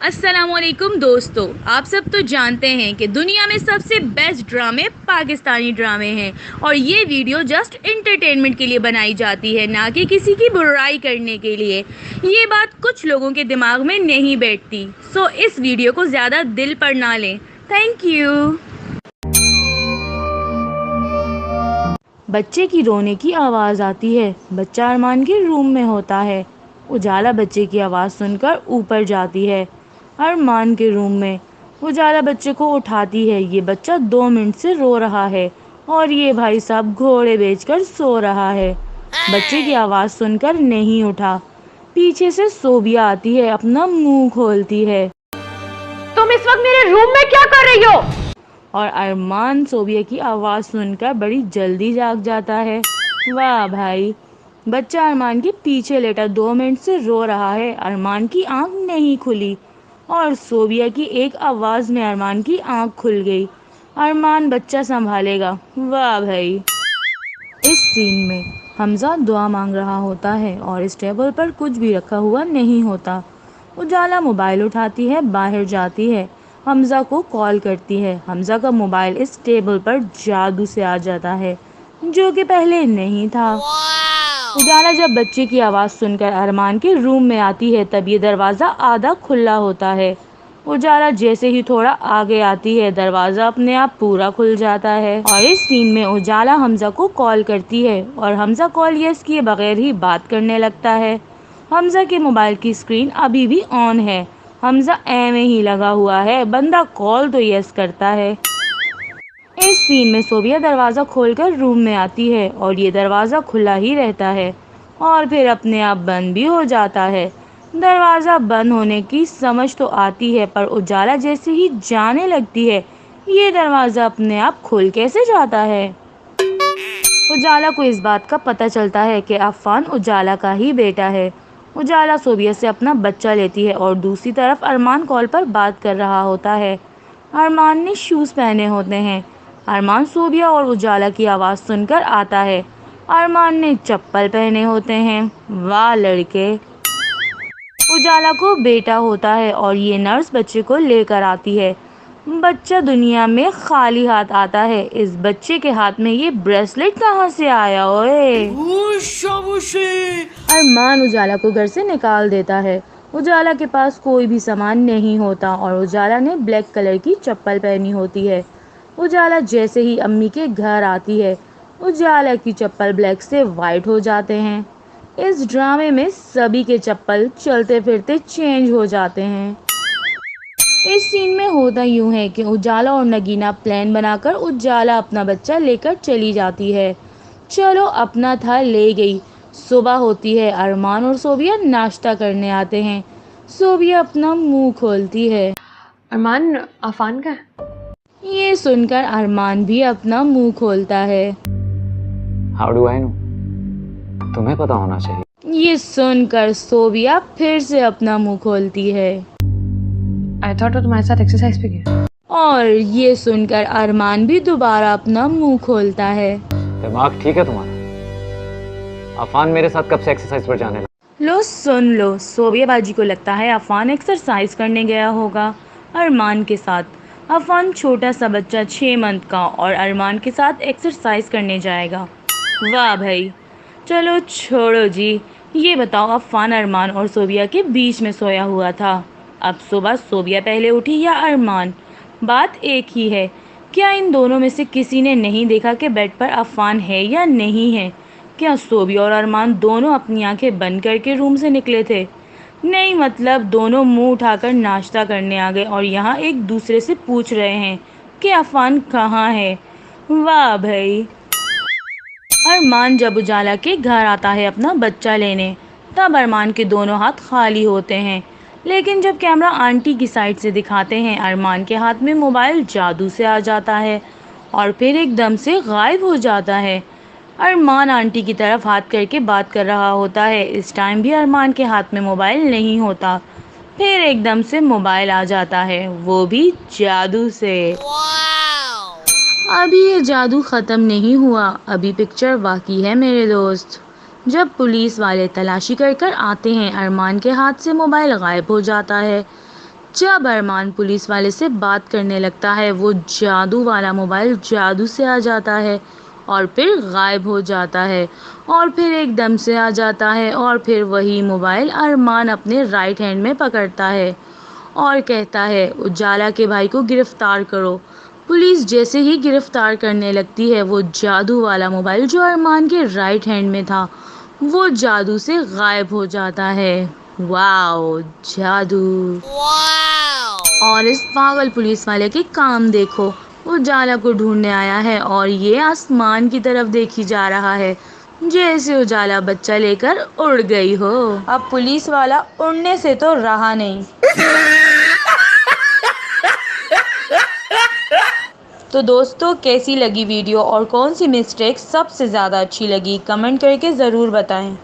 अस्सलामुअलैकुम दोस्तों, आप सब तो जानते हैं कि दुनिया में सबसे बेस्ट ड्रामे पाकिस्तानी ड्रामे हैं और ये वीडियो जस्ट इंटरटेनमेंट के लिए बनाई जाती है, ना कि किसी की बुराई करने के लिए। ये बात कुछ लोगों के दिमाग में नहीं बैठती, सो इस वीडियो को ज़्यादा दिल पर ना लें। Thank you. बच्चे की रोने की आवाज़ आती है। बच्चा अरमान के रूम में होता है। उजाला बच्चे की आवाज़ सुनकर ऊपर जाती है। अरमान के रूम में उजाला बच्चे को उठाती है। ये बच्चा 2 मिनट से रो रहा है और ये भाई साहब घोड़े बेचकर सो रहा है। बच्चे की आवाज़ सुनकर नहीं उठा। पीछे से सोबिया आती है, अपना मुंह खोलती है। तुम इस वक्त मेरे रूम में क्या कर रही हो? और अरमान सोबिया की आवाज़ सुनकर बड़ी जल्दी जाग जाता है। वाह भाई, बच्चा अरमान के पीछे लेटा 2 मिनट से रो रहा है। अरमान की आंख नहीं खुली और सोबिया की एक आवाज़ में अरमान की आंख खुल गई। अरमान बच्चा संभालेगा। वाह भाई। इस सीन में हमजा दुआ मांग रहा होता है और इस टेबल पर कुछ भी रखा हुआ नहीं होता। उजाला मोबाइल उठाती है, बाहर जाती है, हमजा को कॉल करती है। हमजा का मोबाइल इस टेबल पर जादू से आ जाता है, जो कि पहले नहीं था। उजाला जब बच्चे की आवाज़ सुनकर अरमान के रूम में आती है, तब ये दरवाज़ा आधा खुला होता है। उजाला जैसे ही थोड़ा आगे आती है, दरवाज़ा अपने आप पूरा खुल जाता है और इस सीन में उजाला हमजा को कॉल करती है और हमजा कॉल यस किए बगैर ही बात करने लगता है। हमजा के मोबाइल की स्क्रीन अभी भी ऑन है। हमजा में ही लगा हुआ है, बंदा कॉल तो यस करता है। इस सीन में सोबिया दरवाज़ा खोलकर रूम में आती है और ये दरवाज़ा खुला ही रहता है और फिर अपने आप बंद भी हो जाता है। दरवाज़ा बंद होने की समझ तो आती है, पर उजाला जैसे ही जाने लगती है, ये दरवाज़ा अपने आप खुल कैसे जाता है। उजाला को इस बात का पता चलता है कि अफ़ान उजाला का ही बेटा है। उजाला सोबिया से अपना बच्चा लेती है और दूसरी तरफ अरमान कॉल पर बात कर रहा होता है। अरमान ने शूज़ पहने होते हैं। अरमान सोबिया और उजाला की आवाज़ सुनकर आता है। अरमान ने चप्पल पहने होते हैं। वाह लड़के। उजाला को बेटा होता है और ये नर्स बच्चे को लेकर आती है। बच्चा दुनिया में खाली हाथ आता है। इस बच्चे के हाथ में ये ब्रेसलेट कहाँ से आया ओए? अरमान उजाला को घर से निकाल देता है। उजाला के पास कोई भी सामान नहीं होता और उजाला ने ब्लैक कलर की चप्पल पहनी होती है। उजाला जैसे ही अम्मी के घर आती है, उजाला की चप्पल ब्लैक से वाइट हो जाते हैं। इस ड्रामे में सभी के चप्पल चलते फिरते चेंज हो जाते हैं। इस सीन में होता यूं है कि उजाला और नगीना प्लान बनाकर उजाला अपना बच्चा लेकर चली जाती है। चलो अपना था ले गई। सुबह होती है। अरमान और सोबिया नाश्ता करने आते हैं। सोबिया अपना मुंह खोलती है। अरमान, अफान का है? ये सुनकर अरमान भी अपना मुंह खोलता है। How do I know? तुम्हें पता होना चाहिए। ये सुनकर सोबिया फिर से अपना मुंह खोलती है। आई थॉट वो तुम्हारे साथ एक्सरसाइज पे गया। और ये सुनकर अरमान भी दोबारा अपना मुंह खोलता है। दिमाग ठीक है तुम्हारा? अफान मेरे साथ कब से एक्सरसाइज पर जाने लगा? लो सुन लो, सोबिया बाजी को लगता है अफान एक्सरसाइज करने गया होगा अरमान के साथ। अफान छोटा सा बच्चा 6 मंथ का और अरमान के साथ एक्सरसाइज करने जाएगा। वाह भाई। चलो छोड़ो जी, ये बताओ अफान अरमान और सोबिया के बीच में सोया हुआ था। अब सुबह सोबिया पहले उठी या अरमान? बात एक ही है। क्या इन दोनों में से किसी ने नहीं देखा कि बेड पर अफान है या नहीं है? क्या सोबिया और अरमान दोनों अपनी आंखें बंद करके रूम से निकले थे? नहीं, मतलब दोनों मुंह उठाकर नाश्ता करने आ गए और यहाँ एक दूसरे से पूछ रहे हैं कि अफान कहाँ है। वाह भाई। अरमान जब उजाला के घर आता है अपना बच्चा लेने, तब अरमान के दोनों हाथ खाली होते हैं। लेकिन जब कैमरा आंटी की साइड से दिखाते हैं, अरमान के हाथ में मोबाइल जादू से आ जाता है और फिर एकदम से गायब हो जाता है। अरमान आंटी की तरफ हाथ करके बात कर रहा होता है। इस टाइम भी अरमान के हाथ में मोबाइल नहीं होता। फिर एकदम से मोबाइल आ जाता है, वो भी जादू से। अभी ये जादू ख़त्म नहीं हुआ, अभी पिक्चर बाकी है मेरे दोस्त। जब पुलिस वाले तलाशी कर कर आते हैं, अरमान के हाथ से मोबाइल गायब हो जाता है। जब अरमान पुलिस वाले से बात करने लगता है, वो जादू वाला मोबाइल जादू से आ जाता है और फिर गायब हो जाता है और फिर एकदम से आ जाता है और फिर वही मोबाइल अरमान अपने राइट हैंड में पकड़ता है और कहता है, उजाला के भाई को गिरफ्तार करो। पुलिस जैसे ही गिरफ्तार करने लगती है, वो जादू वाला मोबाइल जो अरमान के राइट हैंड में था, वो जादू से गायब हो जाता है। वाओ, जादू। और इस पागल पुलिस वाले के काम देखो, वो उजाला को ढूंढने आया है और ये आसमान की तरफ देखी जा रहा है, जैसे उजाला बच्चा लेकर उड़ गई हो। अब पुलिस वाला उड़ने से तो रहा नहीं। तो दोस्तों, कैसी लगी वीडियो और कौन सी मिस्टेक सबसे ज़्यादा अच्छी लगी, कमेंट करके ज़रूर बताएं।